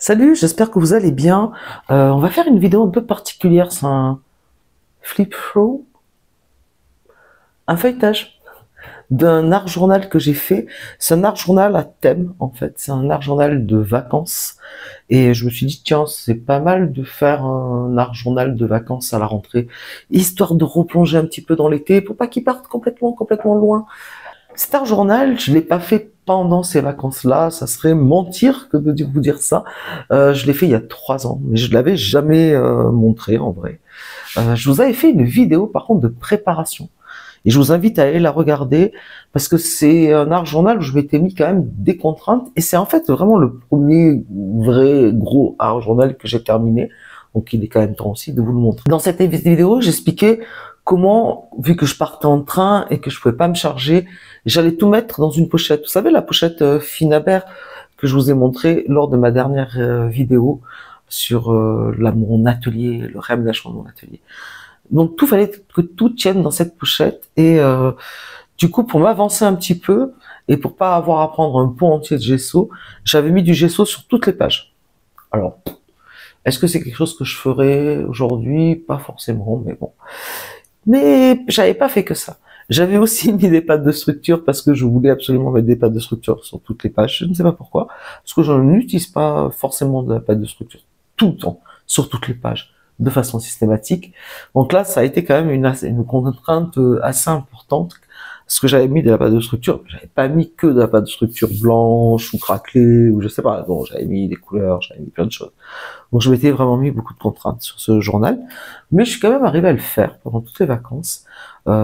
Salut, j'espère que vous allez bien. On va faire une vidéo un peu particulière, c'est un flip through, un feuilletage d'un art journal que j'ai fait. C'est un art journal à thème en fait, c'est un art journal de vacances. Et je me suis dit tiens, c'est pas mal de faire un art journal de vacances à la rentrée, histoire de replonger un petit peu dans l'été pour pas qu'il parte complètement loin. Cet art journal, je l'ai pas fait pendant ces vacances-là, ça serait mentir que de vous dire ça. Je l'ai fait il y a 3 ans, mais je l'avais jamais montré en vrai. Je vous avais fait une vidéo par contre de préparation. Et je vous invite à aller la regarder parce que c'est un art journal où je m'étais mis quand même des contraintes et c'est en fait vraiment le premier vrai gros art journal que j'ai terminé. Donc il est quand même temps aussi de vous le montrer. Dans cette vidéo, j'expliquais comment, vu que je partais en train et que je pouvais pas me charger, j'allais tout mettre dans une pochette. Vous savez la pochette Finabert que je vous ai montré lors de ma dernière vidéo sur mon atelier, le réaménagement de mon atelier. Donc tout fallait que tout tienne dans cette pochette et du coup pour m'avancer un petit peu et pour pas avoir à prendre un pot entier de gesso, j'avais mis du gesso sur toutes les pages. Alors, est-ce que c'est quelque chose que je ferais aujourd'hui? Pas forcément, mais bon. Mais j'avais pas fait que ça. J'avais aussi mis des pattes de structure parce que je voulais absolument mettre des pattes de structure sur toutes les pages. Je ne sais pas pourquoi, parce que je n'utilise pas forcément de la patte de structure tout le temps sur toutes les pages de façon systématique. Donc là, ça a été quand même une contrainte assez importante parce que j'avais mis de la pâte de structure. J'avais pas mis que de la pâte de structure blanche ou craquelée ou je sais pas. Bon, j'avais mis des couleurs, j'avais mis plein de choses. Donc je m'étais vraiment mis beaucoup de contraintes sur ce journal, mais je suis quand même arrivé à le faire pendant toutes les vacances,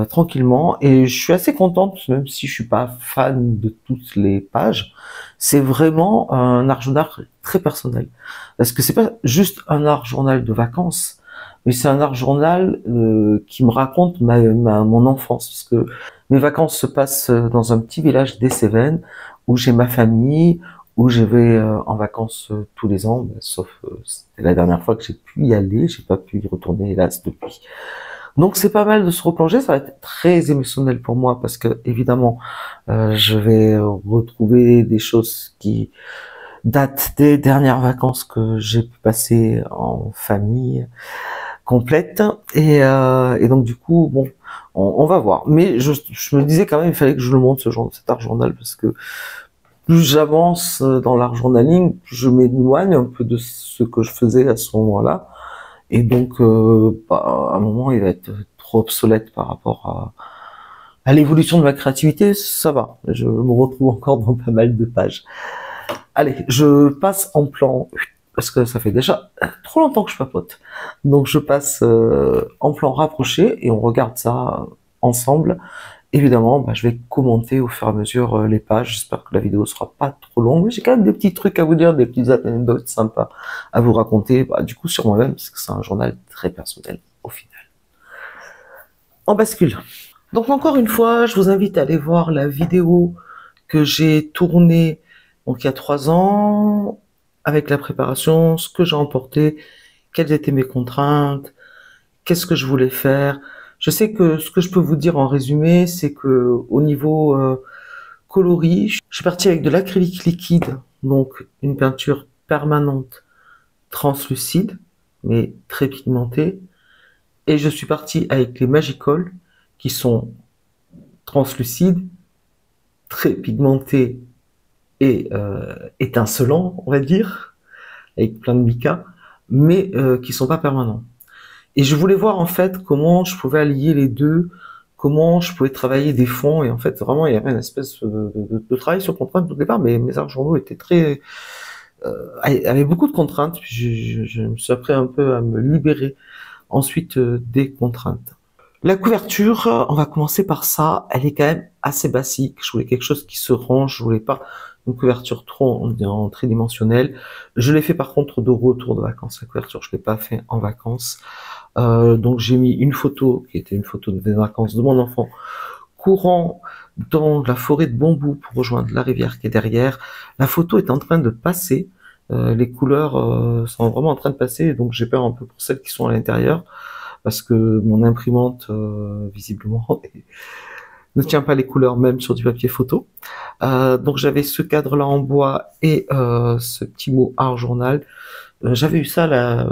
tranquillement, et je suis assez contente, même si je suis pas fan de toutes les pages. C'est vraiment un art journal très personnel, parce que c'est pas juste un art journal de vacances, mais c'est un art journal qui me raconte mon enfance, parce que mes vacances se passent dans un petit village des Cévennes où j'ai ma famille, où je vais en vacances tous les ans, sauf c'était la dernière fois que j'ai pu y aller, j'ai pas pu y retourner hélas depuis. Donc c'est pas mal de se replonger, ça va être très émotionnel pour moi parce que évidemment je vais retrouver des choses qui datent des dernières vacances que j'ai pu passer en famille complète et donc du coup bon on va voir. Mais je me disais quand même il fallait que je le montre cet art journal parce que plus j'avance dans l'art journaling, plus je m'éloigne un peu de ce que je faisais à ce moment-là. Et donc, à un moment, il va être trop obsolète par rapport à l'évolution de ma créativité. Ça va, je me retrouve encore dans pas mal de pages. Allez, je passe en plan, parce que ça fait déjà trop longtemps que je papote. Donc, je passe en plan rapproché et on regarde ça ensemble. Évidemment, je vais commenter au fur et à mesure les pages. J'espère que la vidéo sera pas trop longue. J'ai quand même des petits trucs à vous dire, des petites anecdotes sympas à vous raconter. Du coup, sur moi-même, parce que c'est un journal très personnel au final. On bascule. Donc encore une fois, je vous invite à aller voir la vidéo que j'ai tournée donc il y a 3 ans avec la préparation, ce que j'ai emporté, quelles étaient mes contraintes, qu'est-ce que je voulais faire. Je sais que ce que je peux vous dire en résumé, c'est que au niveau coloris, je suis parti avec de l'acrylique liquide, donc une peinture permanente translucide, mais très pigmentée, et je suis parti avec les Magicoll, qui sont translucides, très pigmentés et étincelants, on va dire, avec plein de mica, mais qui sont pas permanents. Et je voulais voir en fait comment je pouvais allier les deux, comment je pouvais travailler des fonds, et en fait vraiment il y avait une espèce de travail sur contrainte au départ, mais mes arts journaux étaient très avaient beaucoup de contraintes, puis je me suis appris un peu à me libérer ensuite des contraintes. La couverture, on va commencer par ça, elle est quand même assez basique, je voulais quelque chose qui se range, je voulais pas une couverture trop en tridimensionnelle. Je l'ai fait par contre de retour de vacances, la couverture je l'ai pas fait en vacances. Donc j'ai mis une photo qui était une photo des vacances de mon enfant courant dans la forêt de bambous pour rejoindre la rivière qui est derrière. La photo est en train de passer, les couleurs sont vraiment en train de passer, donc j'ai peur un peu pour celles qui sont à l'intérieur parce que mon imprimante visiblement ne tient pas les couleurs même sur du papier photo. Donc j'avais ce cadre-là en bois et ce petit mot art journal. J'avais eu ça à la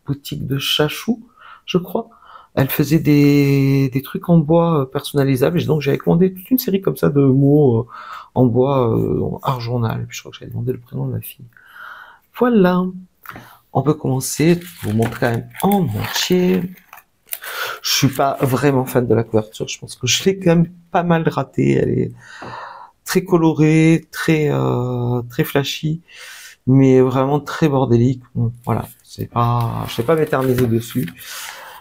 boutique de Chachou, je crois. Elle faisait des trucs en bois personnalisables. Et donc j'avais commandé toute une série comme ça de mots en bois art journal. Puis je crois que j'avais demandé le prénom de ma fille. Voilà. On peut commencer. Je vous montre quand même en entier. Je suis pas vraiment fan de la couverture. Je pense que je l'ai quand même pas mal raté. Elle est très colorée, très flashy, mais vraiment très bordélique. Bon, voilà, je vais pas m'éterniser dessus.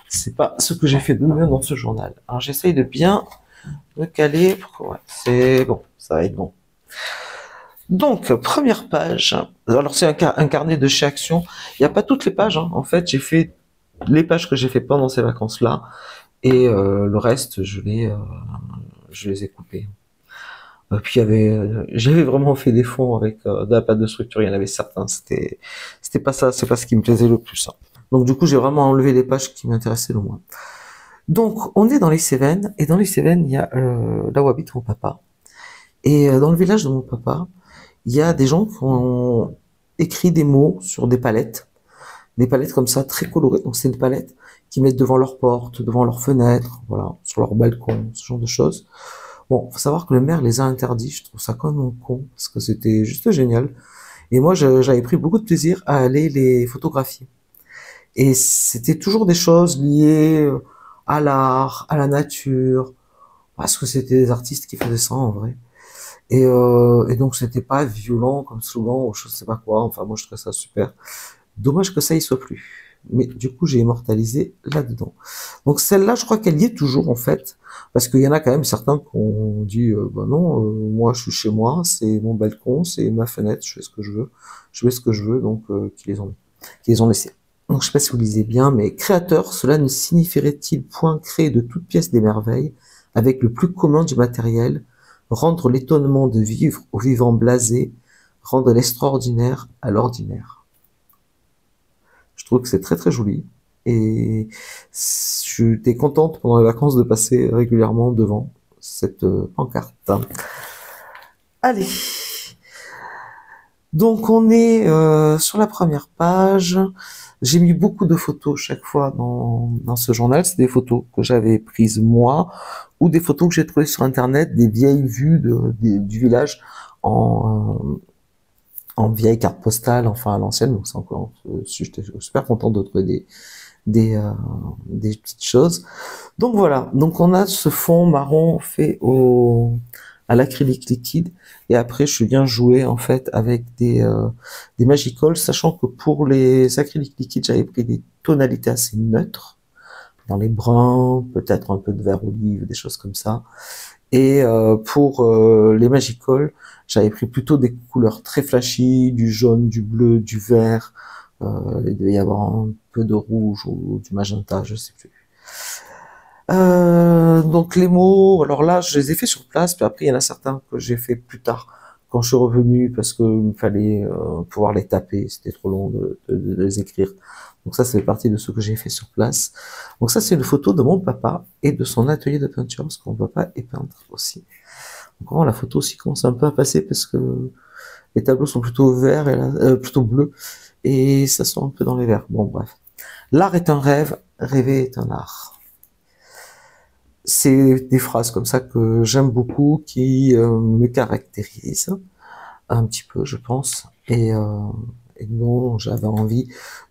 C'est pas ce que j'ai fait de mieux dans ce journal. Alors j'essaye de bien me caler. Ouais, c'est bon, ça va être bon. Donc première page. Alors c'est un carnet de chez Action. Il n'y a pas toutes les pages. Hein. En fait, j'ai fait les pages que j'ai fait pendant ces vacances-là, et le reste, je les ai coupées. Puis j'avais vraiment fait des fonds avec de la pâte de structure. Il y en avait certains, c'était pas ça, c'est pas ce qui me plaisait le plus. Hein. Donc du coup, j'ai vraiment enlevé les pages qui m'intéressaient le moins. Donc on est dans les Cévennes, et dans les Cévennes, il y a là où habite mon papa. Et dans le village de mon papa, il y a des gens qui ont écrit des mots sur des palettes comme ça, très colorées. Donc c'est des palettes qu'ils mettent devant leur porte, devant leurs fenêtres, voilà, sur leur balcon, ce genre de choses. Bon, faut savoir que le maire les a interdits. Je trouve ça quand même con, parce que c'était juste génial. Et moi, j'avais pris beaucoup de plaisir à aller les photographier. Et c'était toujours des choses liées à l'art, à la nature, parce que c'était des artistes qui faisaient ça en vrai. Et donc c'était pas violent comme slogan ou je sais pas quoi. Enfin, moi je trouvais ça super. Dommage que ça y soit plus. Mais du coup, j'ai immortalisé là-dedans. Donc celle-là, je crois qu'elle y est toujours en fait, parce qu'il y en a quand même certains qui ont dit, bah non, moi je suis chez moi, c'est mon balcon, c'est ma fenêtre, je fais ce que je veux, donc qui les ont laissés. Donc je sais pas si vous lisez bien, mais créateur, cela ne signifierait-il point créer de toutes pièces des merveilles, avec le plus commun du matériel, rendre l'étonnement de vivre au vivant blasé, rendre l'extraordinaire à l'ordinaire. Je trouve que c'est très très joli, et j'étais contente pendant les vacances de passer régulièrement devant cette pancarte. Allez, donc on est sur la première page. J'ai mis beaucoup de photos chaque fois dans ce journal. C'est des photos que j'avais prises moi, ou des photos que j'ai trouvées sur internet, des vieilles vues du village en vieille carte postale, enfin à l'ancienne. Donc c'est encore, j'étais super content de trouver des petites choses. Donc voilà, donc on a ce fond marron fait à l'acrylique liquide, et après je viens jouer en fait avec des Magicols, sachant que pour les acryliques liquides j'avais pris des tonalités assez neutres, dans les bruns, peut-être un peu de vert olive, des choses comme ça. Et pour les Magicols, j'avais pris plutôt des couleurs très flashy, du jaune, du bleu, du vert. Il devait y avoir un peu de rouge ou du magenta, je sais plus. Donc les mots, alors là, je les ai fait sur place, puis après il y en a certains que j'ai fait plus tard, quand je suis revenu, parce que il fallait pouvoir les taper, c'était trop long de les écrire. Donc ça fait partie de ce que j'ai fait sur place. Donc ça, c'est une photo de mon papa et de son atelier de peinture, parce que mon papa est peintre aussi. Donc vraiment, la photo aussi commence un peu à passer, parce que les tableaux sont plutôt verts, et plutôt bleus, et ça sort un peu dans les verts. Bon, bref. L'art est un rêve, rêver est un art. C'est des phrases comme ça que j'aime beaucoup, qui me caractérisent un petit peu, je pense, et dont j'avais envie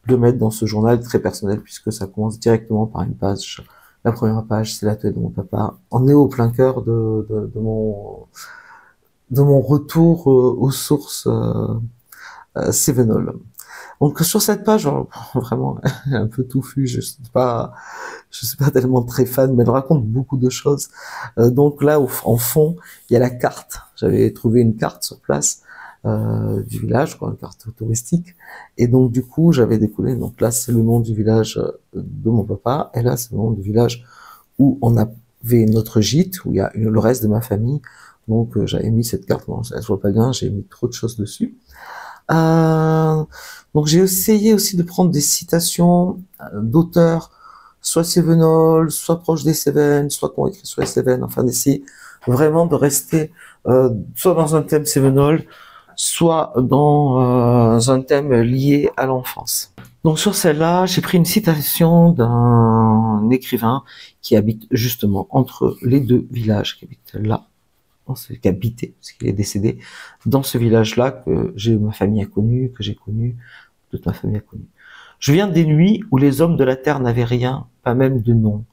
de mettre dans ce journal très personnel, puisque ça commence directement par une page. La première page, c'est l'atelier de mon papa. On est au plein cœur de mon retour aux sources Cévenol. Donc sur cette page, vraiment un peu touffu, je suis pas tellement très fan, mais elle raconte beaucoup de choses. Donc là, en fond, il y a la carte. J'avais trouvé une carte sur place du village, quoi, une carte touristique. Et donc du coup, j'avais découlé. Donc là, c'est le nom du village de mon papa, et là, c'est le nom du village où on avait notre gîte, où il y a le reste de ma famille. Donc j'avais mis cette carte. Bon, elle se voit pas bien, j'ai mis trop de choses dessus. Donc j'ai essayé aussi de prendre des citations d'auteurs soit Cévenol, soit proche des Cévennes, soit qu'on écrit sur les Cévennes, enfin d'essayer vraiment de rester soit dans un thème Cévenol, soit dans un thème lié à l'enfance. Donc sur celle-là, j'ai pris une citation d'un écrivain qui habite justement entre les deux villages, qui habite là, qui habitait, parce qu'il est décédé, dans ce village-là que ma famille a connu, que j'ai connu, toute ma famille a connu. Je viens des nuits où les hommes de la terre n'avaient rien, pas même de nom.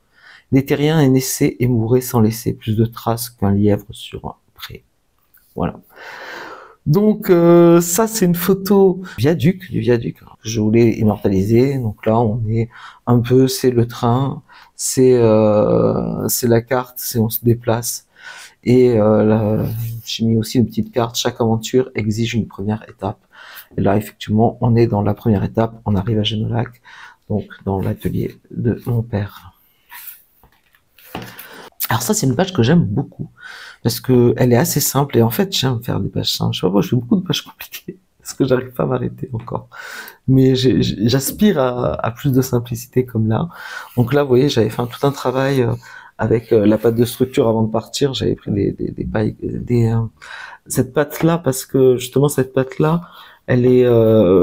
Les terriens naissaient et mouraient sans laisser plus de traces qu'un lièvre sur un pré. Voilà. Donc ça c'est une photo du viaduc que je voulais immortaliser. Donc là on est un peu, c'est le train, c'est la carte, c'est on se déplace. Et j'ai mis aussi une petite carte, chaque aventure exige une première étape. Et là effectivement on est dans la première étape, on arrive à Genolac, donc dans l'atelier de mon père. Alors ça, c'est une page que j'aime beaucoup, parce que elle est assez simple, et en fait, j'aime faire des pages simples. Je sais pas, moi, je fais beaucoup de pages compliquées, parce que j'arrive pas à m'arrêter encore. Mais j'aspire à plus de simplicité comme là. Donc là, vous voyez, j'avais fait tout un travail avec la pâte de structure avant de partir. J'avais pris cette pâte-là, parce que justement, cette pâte-là, elle est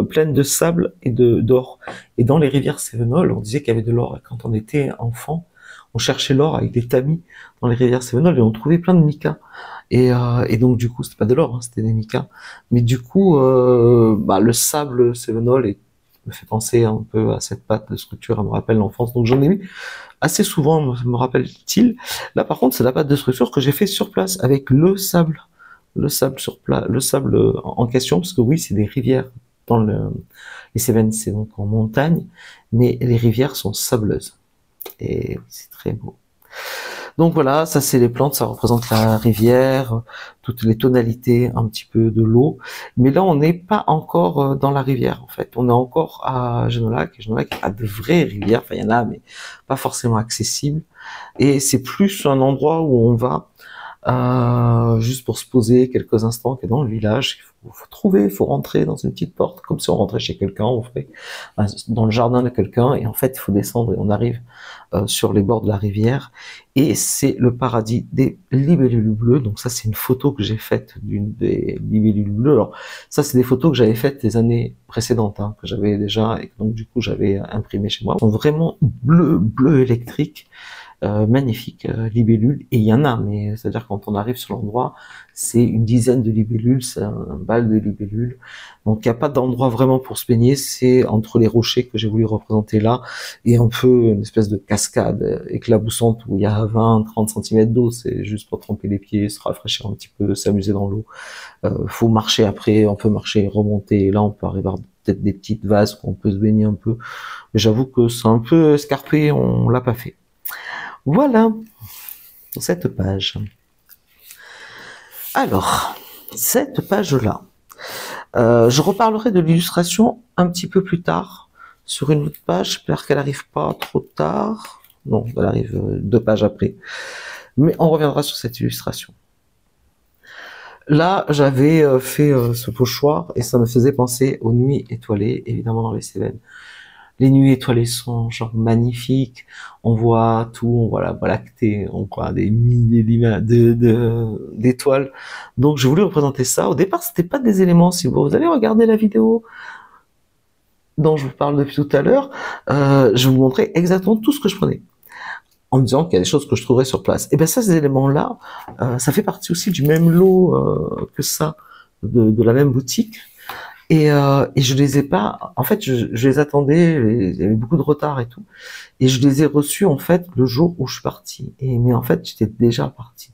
pleine de sable et d'or. Et dans les rivières Cévenol, on disait qu'il y avait de l'or. Et quand on était enfant, on cherchait l'or avec des tamis dans les rivières Cévenol et on trouvait plein de micas. Et donc du coup, c'était pas de l'or, hein, c'était des micas. Mais du coup, le sable Cévenol me fait penser un peu à cette pâte de structure, elle me rappelle l'enfance. Donc j'en ai mis assez souvent, me rappelle-t-il. Là par contre, c'est la pâte de structure que j'ai fait sur place avec le sable sur place, le sable en question, parce que oui, c'est des rivières dans les Cévennes, c'est donc en montagne, mais les rivières sont sableuses. Et c'est très beau. Donc voilà, ça c'est les plantes, ça représente la rivière, toutes les tonalités un petit peu de l'eau. Mais là, on n'est pas encore dans la rivière, en fait. On est encore à Genolac. Genolac a de vraies rivières, enfin il y en a, mais pas forcément accessibles. Et c'est plus un endroit où on va juste pour se poser quelques instants, qui est dans le village. Il faut rentrer dans une petite porte, comme si on rentrait chez quelqu'un, on ferait dans le jardin de quelqu'un, et en fait il faut descendre et on arrive sur les bords de la rivière, et c'est le paradis des libellules bleues. Donc ça c'est une photo que j'ai faite d'une des libellules bleues. Alors ça c'est des photos que j'avais faites les années précédentes, hein, que j'avais déjà, et que donc du coup j'avais imprimé chez moi. Ils sont vraiment bleu électrique. Magnifique libellules, et il y en a, mais c'est-à-dire quand on arrive sur l'endroit, c'est une dizaine de libellules, c'est un bal de libellules, donc il n'y a pas d'endroit vraiment pour se baigner, c'est entre les rochers que j'ai voulu représenter là, et un peu une espèce de cascade éclaboussante où il y a 20-30 cm d'eau, c'est juste pour tremper les pieds, se rafraîchir un petit peu, s'amuser dans l'eau. Faut marcher après, on peut marcher, remonter, et là on peut arriver à peut-être des petites vases où on peut se baigner un peu, mais j'avoue que c'est un peu escarpé, on l'a pas fait. Voilà, pour cette page. Alors, cette page-là, je reparlerai de l'illustration un petit peu plus tard, sur une autre page. J'espère qu'elle arrive pas trop tard. Non, elle arrive 2 pages après. Mais on reviendra sur cette illustration. Là, j'avais fait ce pochoir, et ça me faisait penser aux nuits étoilées, évidemment dans les Cévennes. Les nuits étoilées sont genre magnifiques, on voit tout, on voit la Voie lactée, on voit des milliers d'étoiles. Donc je voulais représenter ça. Au départ, c'était pas des éléments. Si vous allez regarder la vidéo dont je vous parle depuis tout à l'heure, je vais vous montrer exactement tout ce que je prenais, en me disant qu'il y a des choses que je trouverais sur place. Et bien ça, ces éléments-là, ça fait partie aussi du même lot que ça, de la même boutique. Et je les ai pas, en fait, je les attendais, il y avait beaucoup de retard et tout, et je les ai reçus en fait le jour où je suis parti. Mais en fait, j'étais déjà parti,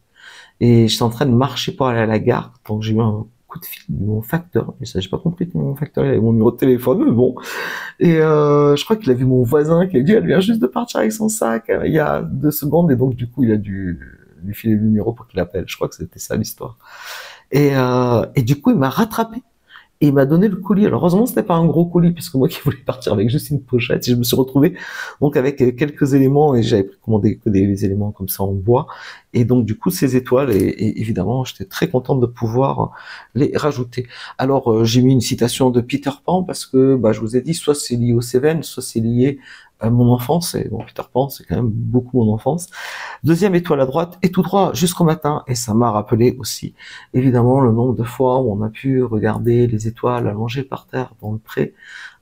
et j'étais en train de marcher pour aller à la gare, donc j'ai eu un coup de fil de mon facteur. Et ça, j'ai pas compris que mon facteur il avait mon numéro de téléphone, mais bon. Et je crois qu'il a vu mon voisin qui a dit, elle vient juste de partir avec son sac il y a 2 secondes, et donc du coup, il a dû lui filer le numéro pour qu'il appelle. Je crois que c'était ça l'histoire. Et du coup, il m'a rattrapé. Et il m'a donné le colis. Alors heureusement, c'était pas un gros colis, puisque moi qui voulais partir avec juste une pochette, et je me suis retrouvé donc avec quelques éléments, et j'avais commandé que des éléments comme ça en bois. Et donc du coup, ces étoiles, et évidemment, j'étais très contente de pouvoir les rajouter. Alors j'ai mis une citation de Peter Pan, parce que je vous ai dit, soit c'est lié aux Cévennes, soit c'est lié mon enfance, et bon, Peter Pan, c'est quand même beaucoup mon enfance. Deuxième étoile à droite, et tout droit jusqu'au matin, et ça m'a rappelé aussi, évidemment, le nombre de fois où on a pu regarder les étoiles allongées par terre dans le pré,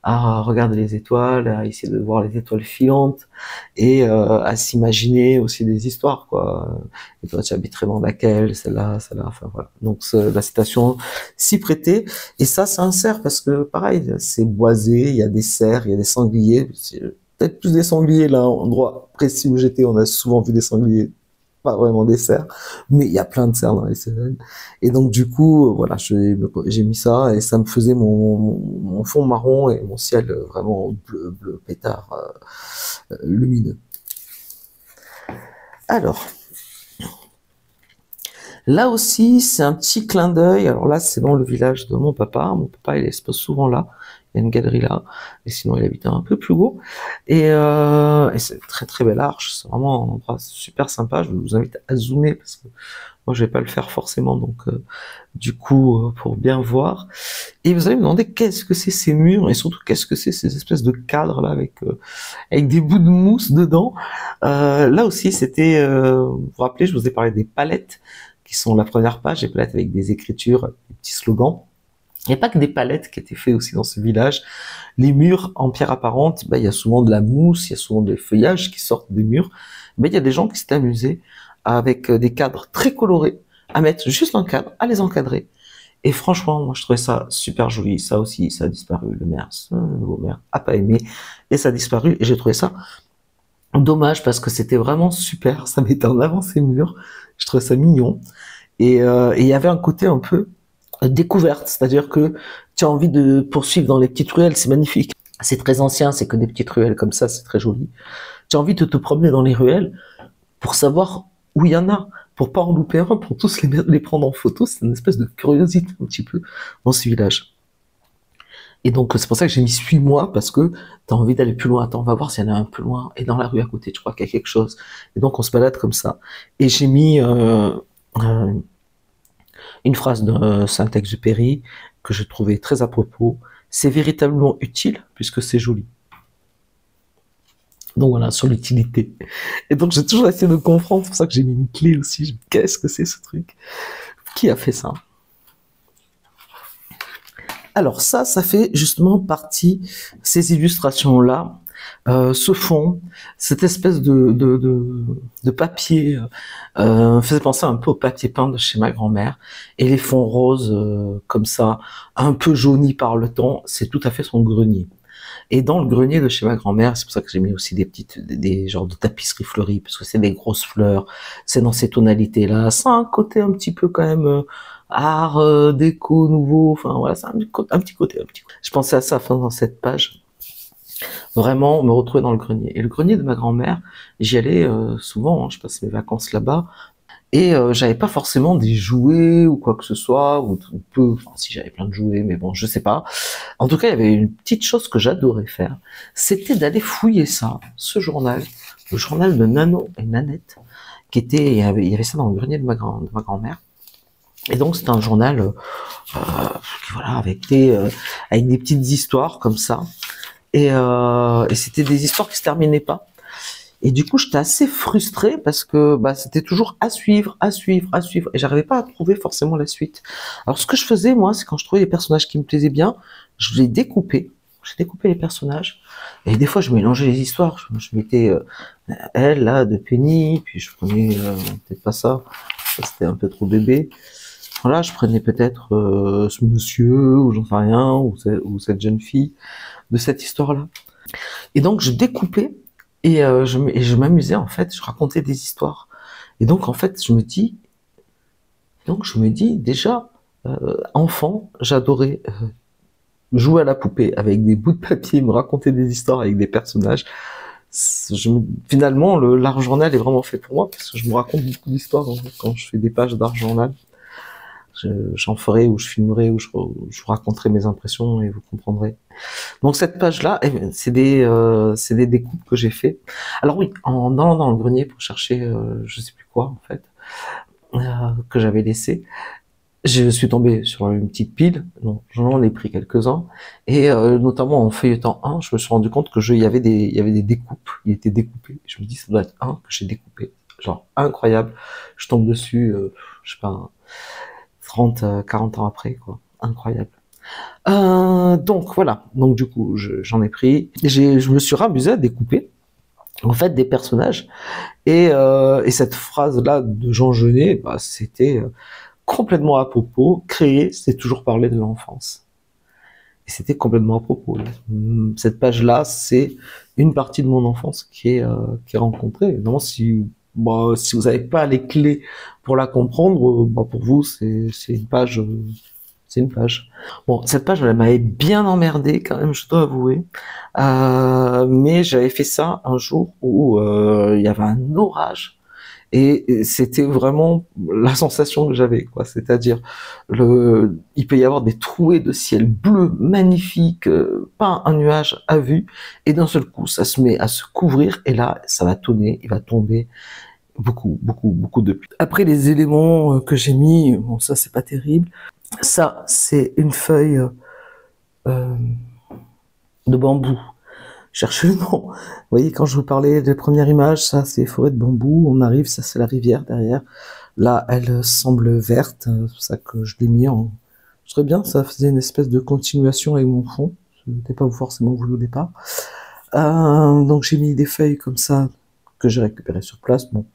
à regarder les étoiles, à essayer de voir les étoiles filantes, et à s'imaginer aussi des histoires, quoi. Et toi, tu habiterais dans laquelle, celle-là, enfin voilà. Donc la citation s'y prêtait, et ça insère parce que pareil, c'est boisé, il y a des cerfs, il y a des sangliers, peut-être plus des sangliers là, endroit précis où j'étais, on a souvent vu des sangliers, pas vraiment des cerfs, mais il y a plein de cerfs dans les Cévennes. Et donc du coup, voilà, j'ai mis ça et ça me faisait mon fond marron et mon ciel vraiment bleu pétard, lumineux. Alors, là aussi, c'est un petit clin d'œil. Alors là, c'est dans le village de mon papa. Mon papa, il se pose souvent là. Il y a une galerie là. Et sinon, il habite un peu plus haut. Et c'est une très très belle arche. C'est vraiment un endroit super sympa. Je vous invite à zoomer parce que moi, je vais pas le faire forcément. Donc, du coup, pour bien voir. Et vous allez me demander qu'est-ce que c'est ces murs et surtout qu'est-ce que c'est ces espèces de cadres là avec des bouts de mousse dedans. Là aussi, c'était, vous vous rappelez, je vous ai parlé des palettes qui sont la première page, des palettes avec des écritures, des petits slogans. Il n'y a pas que des palettes qui étaient faites aussi dans ce village. Les murs en pierre apparente, il y a souvent de la mousse, il y a souvent des feuillages qui sortent des murs. Mais il y a des gens qui s'étaient amusés avec des cadres très colorés, à mettre juste un cadre, à les encadrer. Et franchement, moi je trouvais ça super joli. Ça aussi, ça a disparu. Le nouveau maire, a pas aimé et ça a disparu. Et j'ai trouvé ça dommage parce que c'était vraiment super. Ça mettait en avant ces murs. Je trouvais ça mignon. Et il y avait un côté un peu découverte, c'est-à-dire que tu as envie de poursuivre dans les petites ruelles, c'est magnifique. C'est très ancien, c'est que des petites ruelles comme ça, c'est très joli. Tu as envie de te promener dans les ruelles pour savoir où il y en a, pour pas en louper un, pour tous les prendre en photo. C'est une espèce de curiosité un petit peu dans ce village. Et donc c'est pour ça que j'ai mis suis-moi, parce que tu as envie d'aller plus loin. Attends, on va voir s'il y en a un peu loin. Et dans la rue à côté, tu crois qu'il y a quelque chose. Et donc on se balade comme ça. Et j'ai mis une phrase de Saint-Exupéry que je trouvais très à propos. C'est véritablement utile puisque c'est joli. Donc voilà, sur l'utilité. Et donc j'ai toujours essayé de comprendre, c'est pour ça que j'ai mis une clé aussi. Qu'est-ce que c'est ce truc? Qui a fait ça? Alors ça fait justement partie, ces illustrations-là, ce fond, cette espèce de papier, faisait penser un peu au papier peint de chez ma grand-mère, et les fonds roses comme ça, un peu jaunis par le temps, c'est tout à fait son grenier. Et dans le grenier de chez ma grand-mère, c'est pour ça que j'ai mis aussi des genres de tapisseries fleuries, parce que c'est des grosses fleurs, c'est dans ces tonalités-là, ça a un côté un petit peu quand même art, déco nouveau, enfin voilà, c'est un petit côté. Je pensais à ça dans cette page. Vraiment, me retrouver dans le grenier. Et le grenier de ma grand-mère, j'y allais souvent, hein, je passais mes vacances là-bas, et j'avais pas forcément des jouets ou quoi que ce soit, ou peu, enfin si j'avais plein de jouets, mais bon, je sais pas. En tout cas, il y avait une petite chose que j'adorais faire, c'était d'aller fouiller ça, ce journal, le journal de Nano et Nanette, il y avait ça dans le grenier de ma grand-mère. Et donc c'était un journal, voilà, avec des petites histoires comme ça, et c'était des histoires qui se terminaient pas. Et du coup, j'étais assez frustrée parce que c'était toujours à suivre, et j'arrivais pas à trouver forcément la suite. Alors ce que je faisais moi, c'est quand je trouvais des personnages qui me plaisaient bien, je les découpais. J'ai découpé les personnages, et des fois je mélangeais les histoires. Je mettais elle là de Penny, puis je prenais peut-être pas ça c'était un peu trop bébé. Voilà, je prenais peut-être ce monsieur, ou j'en sais rien, ou cette jeune fille de cette histoire-là. Et donc je découpais, et je m'amusais en fait, je racontais des histoires. Et donc en fait, je me dis déjà, enfant, j'adorais jouer à la poupée avec des bouts de papier, me raconter des histoires avec des personnages. Finalement, l'art journal est vraiment fait pour moi, parce que je me raconte beaucoup d'histoires quand je fais des pages d'art journal. J'en ferai, ou je filmerai, ou je vous raconterai mes impressions et vous comprendrez. Donc cette page-là, c'est des découpes que j'ai fait. Alors oui, en allant dans le grenier pour chercher je sais plus quoi en fait, que j'avais laissé, je suis tombé sur une petite pile, donc j'en ai pris quelques-uns, et notamment en feuilletant un, je me suis rendu compte que il y avait des découpes, il était découpé. Je me dis, ça doit être un que j'ai découpé, genre incroyable. Je tombe dessus, je sais pas, 30, 40 ans après, quoi, incroyable. Donc voilà, donc du coup, j'en ai pris, je me suis amusé à découper, en fait, des personnages, et cette phrase-là de Jean Genet, bah, c'était complètement à propos. Créer, c'est toujours parler de l'enfance. Et c'était complètement à propos. Cette page-là, c'est une partie de mon enfance qui est rencontrée. Évidemment, si vous n'avez pas les clés pour la comprendre, bah, pour vous, c'est une page. C'est une page. Bon, cette page, elle m'avait bien emmerdé quand même, je dois avouer. Mais j'avais fait ça un jour où il y avait un orage. Et c'était vraiment la sensation que j'avais, quoi. C'est-à-dire, il peut y avoir des trouées de ciel bleu magnifiques, pas un nuage à vue, et d'un seul coup, ça se met à se couvrir, et là, ça va tonner, il va tomber beaucoup, beaucoup, beaucoup de pluie. Après, les éléments que j'ai mis, bon, ça, c'est pas terrible. Ça, c'est une feuille euh, de bambou. Cherchez le nom. Vous voyez, quand je vous parlais des premières images, ça c'est forêt de bambou, on arrive, ça c'est la rivière derrière. Là, elle semble verte, c'est pour ça que je l'ai mis en... Très bien, ça faisait une espèce de continuation avec mon fond. Ce n'était pas forcément voulu au départ. Donc j'ai mis des feuilles comme ça, que j'ai récupérées sur place. Bon,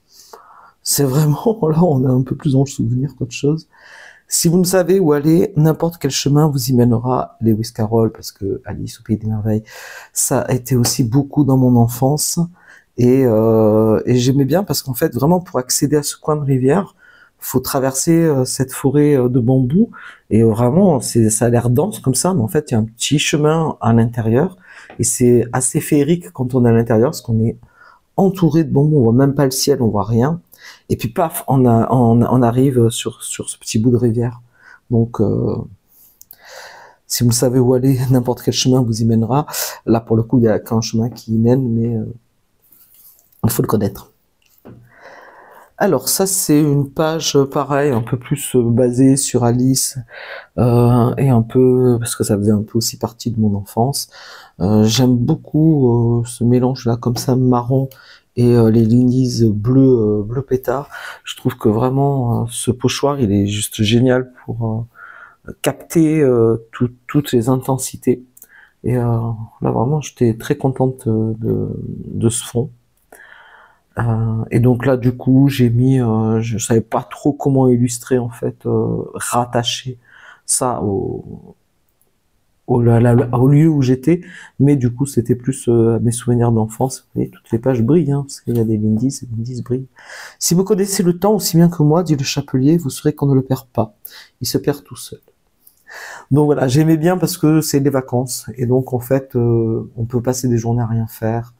c'est vraiment, là on est un peu plus dans le souvenir qu'autre chose. Si vous ne savez où aller, n'importe quel chemin vous y mènera. Lewis Carroll, parce que Alice au Pays des Merveilles, ça a été aussi beaucoup dans mon enfance. Et j'aimais bien parce qu'en fait, vraiment, pour accéder à ce coin de rivière, faut traverser cette forêt de bambou. Et vraiment, ça a l'air dense comme ça, mais en fait, il y a un petit chemin à l'intérieur. Et c'est assez féerique quand on est à l'intérieur, parce qu'on est entouré de bambou. On voit même pas le ciel, on voit rien. Et puis paf, on arrive sur ce petit bout de rivière. Donc, si vous savez où aller, n'importe quel chemin vous y mènera. Là, pour le coup, il n'y a qu'un chemin qui y mène, mais il faut le connaître. Alors, ça, c'est une page, pareil, un peu plus basée sur Alice, et un peu, parce que ça faisait un peu aussi partie de mon enfance. J'aime beaucoup ce mélange-là, comme ça, marron, et les lignes bleu pétard. Je trouve que vraiment ce pochoir, il est juste génial pour capter toutes les intensités. Et là vraiment, j'étais très contente de ce fond. Et donc là, du coup, j'ai mis, je savais pas trop comment illustrer en fait, rattacher ça au lieu où j'étais, mais du coup c'était plus mes souvenirs d'enfance. Vous voyez, toutes les pages brillent, hein, parce qu'il y a des indices, et les indices brillent. Si vous connaissez le temps aussi bien que moi, dit le chapelier, vous saurez qu'on ne le perd pas. Il se perd tout seul. Donc voilà, j'aimais bien parce que c'est des vacances, et donc en fait, on peut passer des journées à rien faire.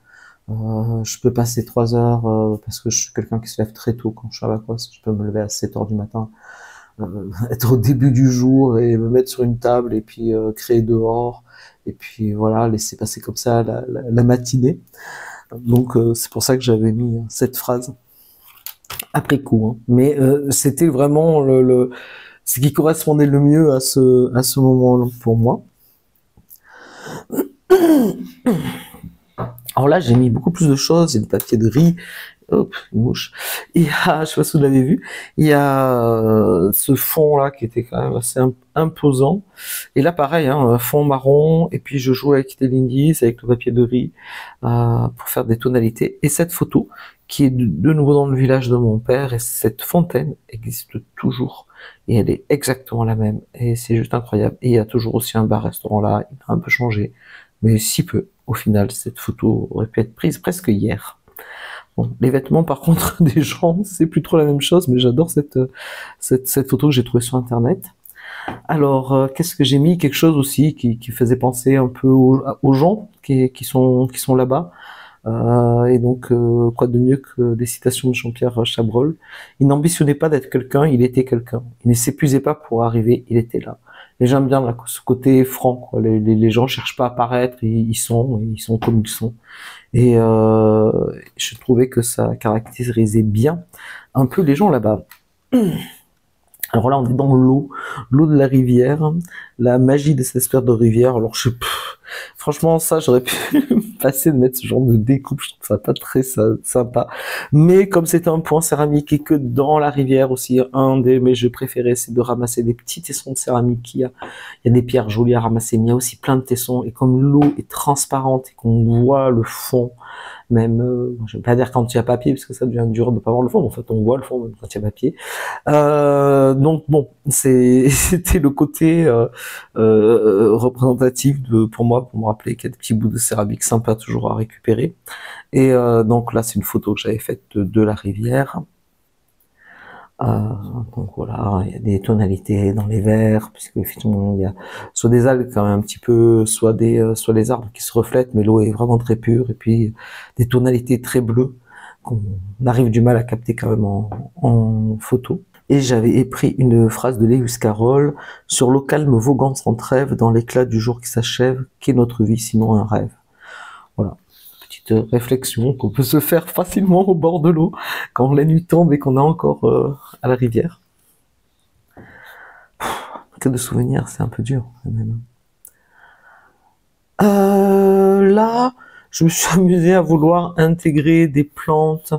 Je peux passer 3 heures, parce que je suis quelqu'un qui se lève très tôt quand je suis à vacances. Je peux me lever à 7 heures du matin. Être au début du jour et me mettre sur une table et puis créer dehors et puis voilà, laisser passer comme ça la matinée. Donc c'est pour ça que j'avais mis cette phrase après coup, hein. Mais c'était vraiment ce qui correspondait le mieux à ce moment pour moi. Alors là, j'ai mis beaucoup plus de choses. Il y a du papier de riz. Hop, une mouche. Il y a, je sais pas si vous l'avez vu, il y a ce fond là qui était quand même assez imposant. Et là, pareil, hein, fond marron. Et puis je joue avec des indices, avec le papier de riz pour faire des tonalités. Et cette photo qui est de nouveau dans le village de mon père. Et cette fontaine existe toujours. Et elle est exactement la même. Et c'est juste incroyable. Et il y a toujours aussi un bar-restaurant là. Il a un peu changé, mais si peu. Au final, cette photo aurait pu être prise presque hier. Bon, les vêtements, par contre, des gens, c'est plus trop la même chose, mais j'adore cette photo que j'ai trouvée sur Internet. Alors, qu'est-ce que j'ai mis? Quelque chose aussi qui faisait penser un peu aux gens qui sont là-bas. Et donc, quoi de mieux que des citations de Jean-Pierre Chabrol. Il n'ambitionnait pas d'être quelqu'un, il était quelqu'un. Il ne s'épuisait pas pour arriver, il était là. Et j'aime bien là, ce côté franc, quoi. Les gens cherchent pas à apparaître, ils sont comme ils sont. Et je trouvais que ça caractérisait bien un peu les gens là-bas. Alors là, on est dans l'eau de la rivière, la magie de cette espèce de rivière. Alors franchement, ça, j'aurais pu me passer de mettre ce genre de découpe, je trouve ça pas très sympa. Mais comme c'était un point céramique et que dans la rivière aussi, un de mes jeux préférés, c'est de ramasser des petits tessons de céramique il y a des pierres jolies à ramasser, mais il y a aussi plein de tessons. Et comme l'eau est transparente et qu'on voit le fond, même, je vais pas dire quand il y a papier, parce que ça devient dur de pas voir le fond, mais en fait, on voit le fond même quand il y a papier. Donc bon, c'était le côté représentatif pour moi, pour me rappeler qu'il y a des petits bouts de céramique sympas toujours à récupérer. Et donc là, c'est une photo que j'avais faite de la rivière. Euh, donc voilà, il y a des tonalités dans les verres, puisque effectivement il y a soit des algues quand même un petit peu, soit les arbres qui se reflètent, mais l'eau est vraiment très pure, et puis des tonalités très bleues qu'on arrive du mal à capter quand même en photo. Et j'avais pris une phrase de Lewis Carroll sur l'eau calme voguant sans trêve dans l'éclat du jour qui s'achève, qu'est notre vie sinon un rêve. Voilà. Petite réflexion qu'on peut se faire facilement au bord de l'eau quand la nuit tombe et qu'on est encore à la rivière. Que de souvenirs, c'est un peu dur quand même. Là, je me suis amusé à vouloir intégrer des plantes,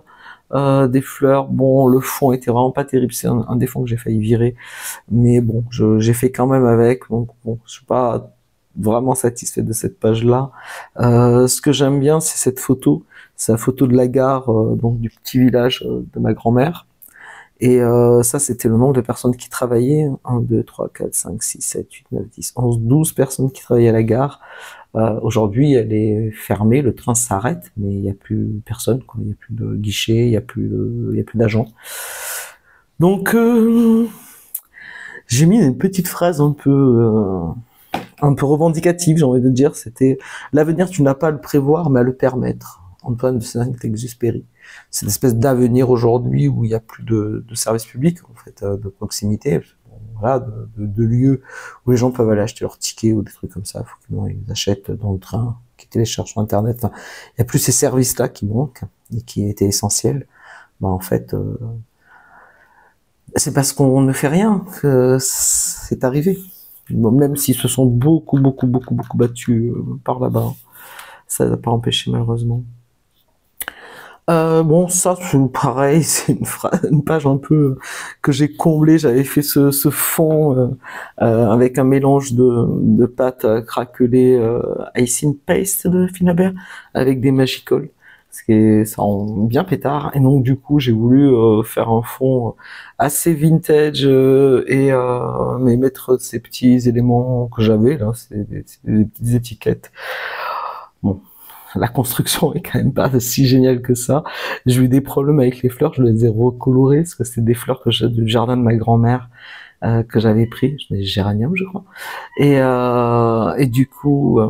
des fleurs. Bon, le fond était vraiment pas terrible, c'est un des fonds que j'ai failli virer, mais bon, j'ai fait quand même avec. Donc bon, je suis pas vraiment satisfait de cette page-là. Ce que j'aime bien, c'est cette photo. C'est la photo de la gare, donc du petit village de ma grand-mère. Et ça, c'était le nombre de personnes qui travaillaient. 1, 2, 3, 4, 5, 6, 7, 8, 9, 10, 11, 12 personnes qui travaillaient à la gare. Aujourd'hui, elle est fermée, le train s'arrête, mais il n'y a plus personne, quoi. Il n'y a plus de guichet, il n'y a plus d'agents. Donc, j'ai mis une petite phrase un peu revendicative, j'ai envie de dire. C'était l'avenir, tu n'as pas à le prévoir, mais à le permettre. Antoine de Saint-Exupéry. C'est une espèce d'avenir aujourd'hui où il n'y a plus de services publics, en fait, de proximité, voilà, de lieux où les gens peuvent aller acheter leurs tickets ou des trucs comme ça. Faut qu'ils achètent dans le train, qu'ils téléchargent sur Internet. Enfin, il n'y a plus ces services-là qui manquent et qui étaient essentiels. Bah, en fait, c'est parce qu'on ne fait rien que c'est arrivé. Bon, même s'ils se sont beaucoup battus par là-bas, ça n'a pas empêché malheureusement. Bon, ça, c'est pareil, c'est une page un peu que j'ai comblée. J'avais fait ce fond avec un mélange de pâte craquelée icing paste de Finabert avec des magicoles, ce qui est ça rend bien pétard. Et donc du coup, j'ai voulu faire un fond assez vintage mais mettre ces petits éléments que j'avais là, c'est des petites étiquettes. Bon. La construction est quand même pas si géniale que ça. J'ai eu des problèmes avec les fleurs, je les ai recolorées, parce que c'était des fleurs que du jardin de ma grand-mère, que j'avais pris, des géraniums, je crois. Et du coup,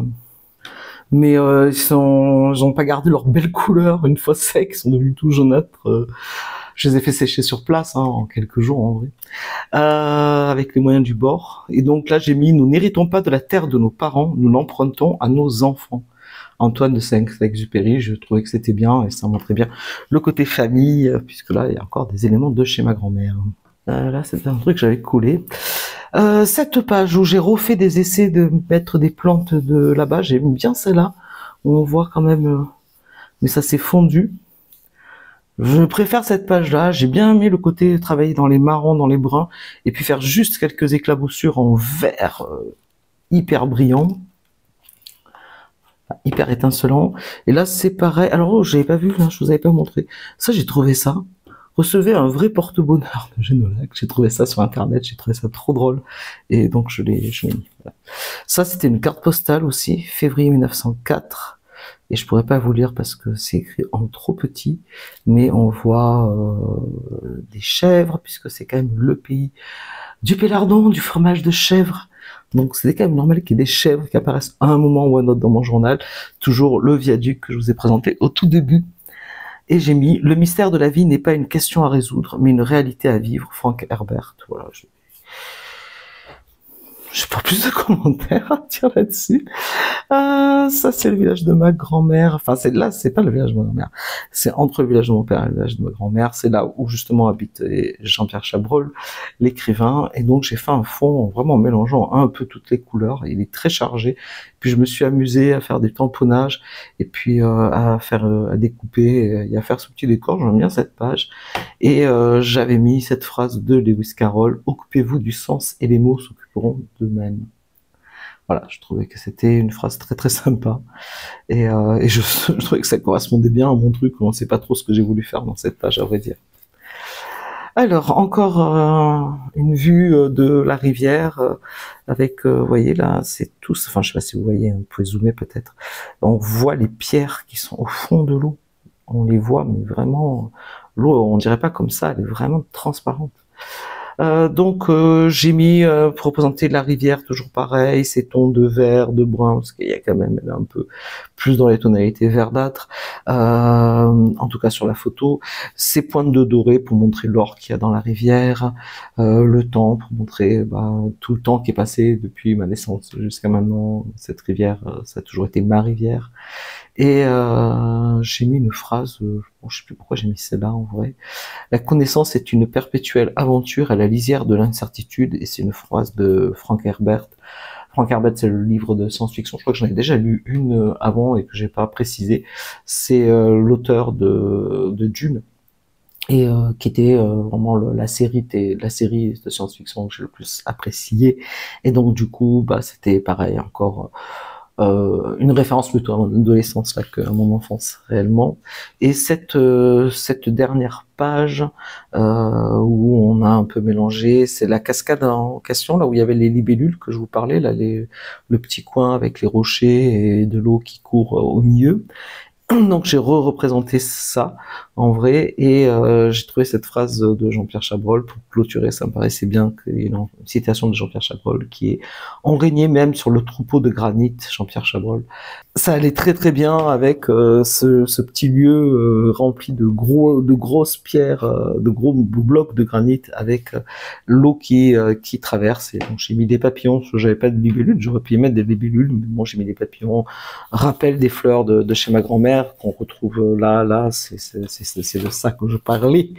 mais ils ont pas gardé leur belle couleur une fois secs, ils sont devenus tout jaunâtres. Je les ai fait sécher sur place, hein, en quelques jours en vrai, avec les moyens du bord. Et donc là, j'ai mis: nous n'héritons pas de la terre de nos parents, nous l'empruntons à nos enfants. Antoine de Saint-Exupéry, je trouvais que c'était bien et ça montrait bien le côté famille, puisque là, il y a encore des éléments de chez ma grand-mère. Là, c'était un truc que j'avais collé. Cette page où j'ai refait des essais de mettre des plantes de là-bas, j'aime bien celle-là, où on voit quand même, mais ça s'est fondu. Je préfère cette page-là, j'ai bien aimé le côté travailler dans les marrons, dans les bruns, et puis faire juste quelques éclaboussures en vert hyper brillant. Hyper étincelant. Et là, c'est pareil. Alors, oh, j'avais pas vu, là, je vous avais pas montré. Ça, j'ai trouvé ça. Recevez un vrai porte-bonheur de Genolac. J'ai trouvé ça sur Internet, j'ai trouvé ça trop drôle. Et donc, je l'ai mis. Voilà. Ça, c'était une carte postale aussi, février 1904. Et je pourrais pas vous lire parce que c'est écrit en trop petit. Mais on voit des chèvres, puisque c'est quand même le pays du pélardon, du fromage de chèvre. Donc c'était quand même normal qu'il y ait des chèvres qui apparaissent à un moment ou à un autre dans mon journal. Toujours le viaduc que je vous ai présenté au tout début. Et j'ai mis: le mystère de la vie n'est pas une question à résoudre, mais une réalité à vivre. Frank Herbert. Voilà. J'ai pas plus de commentaires à dire là-dessus. Ça c'est le village de ma grand-mère. Enfin, c'est pas le village de ma grand-mère. C'est entre le village de mon père et le village de ma grand-mère. C'est là où justement habite Jean-Pierre Chabrol, l'écrivain. Et donc j'ai fait un fond vraiment en mélangeant un peu toutes les couleurs. Il est très chargé. Puis je me suis amusé à faire des tamponnages et puis à découper et à faire ce petit décor. J'aime bien cette page. Et j'avais mis cette phrase de Lewis Carroll: occupez-vous du sens et les mots s'occuperont d'eux-mêmes. Voilà, je trouvais que c'était une phrase très très sympa et je trouvais que ça correspondait bien à mon truc. On ne sait pas trop ce que j'ai voulu faire dans cette page, à vrai dire. Alors, encore une vue de la rivière avec, vous voyez là, c'est tous, enfin je sais pas si vous voyez, vous pouvez zoomer peut-être, on voit les pierres qui sont au fond de l'eau, on les voit, mais vraiment, l'eau, on dirait pas comme ça, elle est vraiment transparente. Donc j'ai mis, pour représenter la rivière, toujours pareil, ces tons de vert, de brun, parce qu'il y a quand même, elle est un peu plus dans les tonalités verdâtres, en tout cas sur la photo, ces pointes de doré pour montrer l'or qu'il y a dans la rivière, le temps pour montrer tout le temps qui est passé depuis ma naissance jusqu'à maintenant. Cette rivière, ça a toujours été ma rivière. Et j'ai mis une phrase, bon, je sais plus pourquoi j'ai mis celle-là en vrai. La connaissance est une perpétuelle aventure à la lisière de l'incertitude, et c'est une phrase de Frank Herbert. Frank Herbert, c'est le livre de science-fiction. Je crois que j'en ai déjà lu une avant et que j'ai pas précisé. C'est l'auteur de Dune, et qui était vraiment la série de science-fiction que j'ai le plus apprécié. Et donc du coup, c'était pareil encore. Une référence plutôt à mon adolescence là qu'à mon enfance réellement. Et cette dernière page où on a un peu mélangé, c'est la cascade en question, là où il y avait les libellules que je vous parlais, là le petit coin avec les rochers et de l'eau qui court au milieu. Donc j'ai représenté ça en vrai, et j'ai trouvé cette phrase de Jean-Pierre Chabrol pour clôturer. Ça me paraissait bien qu'il y ait une citation de Jean-Pierre Chabrol qui est: on régnait même sur le troupeau de granit. Jean-Pierre Chabrol, ça allait très très bien avec ce petit lieu rempli de grosses pierres, de gros blocs de granit avec l'eau qui traverse. Et donc j'ai mis des papillons, parce que j'avais pas de libellules, j'aurais pu y mettre des libellules, mais bon, j'ai mis des papillons, rappel des fleurs de chez ma grand-mère qu'on retrouve là, c'est de ça que je parlais.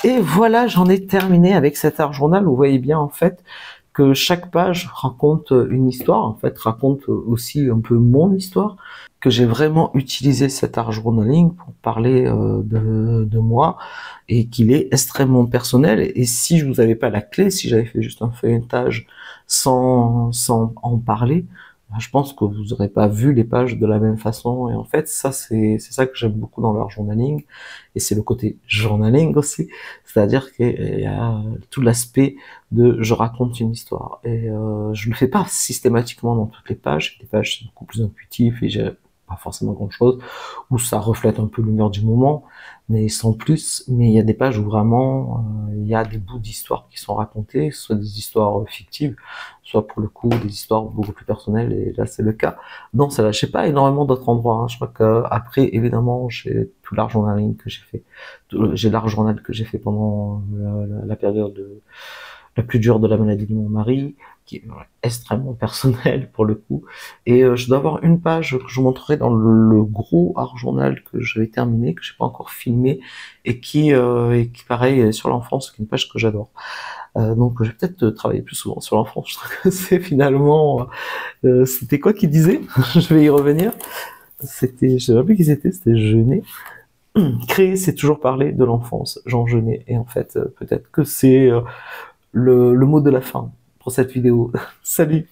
Et voilà, j'en ai terminé avec cet art journal. Vous voyez bien en fait que chaque page raconte une histoire, en fait raconte aussi un peu mon histoire, que j'ai vraiment utilisé cet art journaling pour parler de moi, et qu'il est extrêmement personnel. Et si je vous avais pas la clé, si j'avais fait juste un feuilletage sans en parler, je pense que vous n'aurez pas vu les pages de la même façon. Et en fait, ça c'est ça que j'aime beaucoup dans l'art journaling, et c'est le côté journaling aussi, c'est-à-dire qu'il y a tout l'aspect de je raconte une histoire, et je le fais pas systématiquement dans toutes les pages. Les pages c'est beaucoup plus intuitif et j'ai pas forcément grand chose, où ça reflète un peu l'humeur du moment, mais sans plus. Mais il y a des pages où vraiment il y a des bouts d'histoire qui sont racontés, soit des histoires fictives, soit pour le coup des histoires beaucoup plus personnelles, et là c'est le cas. Non, ça lâchait pas énormément d'autres endroits, hein. Je crois que après évidemment j'ai tout l'art journaling que j'ai fait, j'ai l'art journal que j'ai fait pendant la période la plus dure de la maladie de mon mari, qui est extrêmement personnelle pour le coup. Et je dois avoir une page que je vous montrerai dans le gros art journal que j'avais terminé, que j'ai pas encore filmé, et qui pareil est sur l'enfance, qui est une page que j'adore. Donc je vais peut-être travailler plus souvent sur l'enfance. Je trouve que c'est finalement c'était quoi qu'il disait? Je vais y revenir. C'était, je sais pas plus qui c'était Jeunet. Créer, c'est toujours parler de l'enfance, Jean Jeunet. Et en fait, peut-être que c'est le mot de la fin pour cette vidéo. Salut!